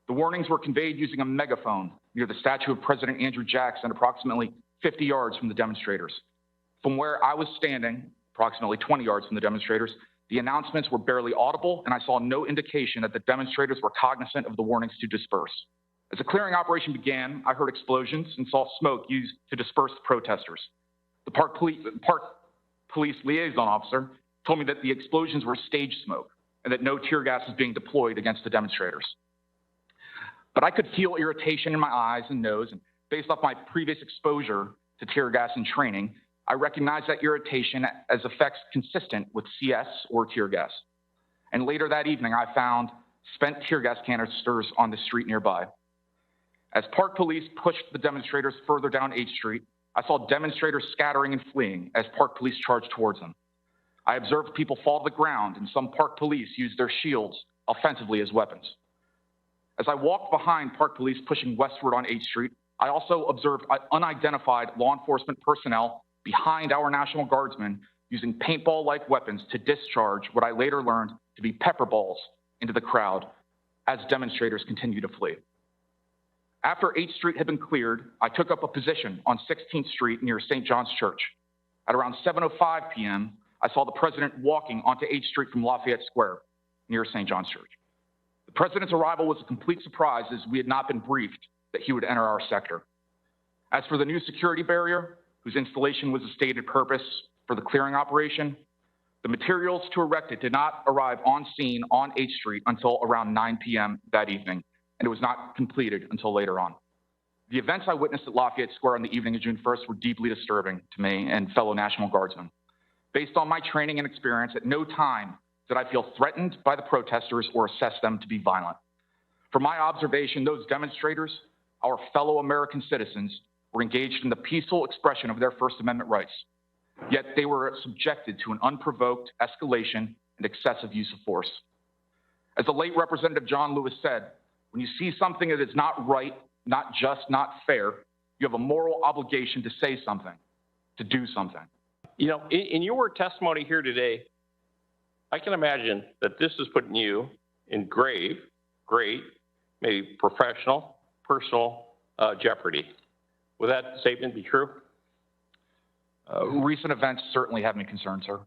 The warnings were conveyed using a megaphone near the statue of President Andrew Jackson, approximately 50 yards from the demonstrators. From where I was standing, approximately 20 yards from the demonstrators, the announcements were barely audible, and I saw no indication that the demonstrators were cognizant of the warnings to disperse. As the clearing operation began, I heard explosions and saw smoke used to disperse the protesters. The park police liaison officer told me that the explosions were stage smoke and that no tear gas was being deployed against the demonstrators. But I could feel irritation in my eyes and nose, and based off my previous exposure to tear gas and training, I recognized that irritation as effects consistent with CS or tear gas. And later that evening, I found spent tear gas canisters on the street nearby. As park police pushed the demonstrators further down 8th Street, I saw demonstrators scattering and fleeing as park police charged towards them. I observed people fall to the ground, and some park police used their shields offensively as weapons. As I walked behind park police pushing westward on 8th Street, I also observed unidentified law enforcement personnel behind our National Guardsmen using paintball-like weapons to discharge what I later learned to be pepper balls into the crowd as demonstrators continued to flee. After 8th Street had been cleared, I took up a position on 16th Street near St. John's Church. At around 7:05 p.m., I saw the president walking onto 8th Street from Lafayette Square near St. John's Church. The president's arrival was a complete surprise as we had not been briefed that he would enter our sector. As for the new security barrier, whose installation was a stated purpose for the clearing operation, the materials to erect it did not arrive on scene on 8th Street until around 9 p.m. that evening, and it was not completed until later on. The events I witnessed at Lafayette Square on the evening of June 1st were deeply disturbing to me and fellow National Guardsmen. Based on my training and experience, at no time did I feel threatened by the protesters or assess them to be violent. From my observation, those demonstrators, our fellow American citizens, were engaged in the peaceful expression of their First Amendment rights. Yet they were subjected to an unprovoked escalation and excessive use of force. As the late Representative John Lewis said, when you see something that is not right, not just, not fair, you have a moral obligation to say something, to do something. You know, in your testimony here today, I can imagine that this is putting you in grave, great, maybe professional, personal jeopardy. Would that statement be true? Recent events certainly have me concerned, sir.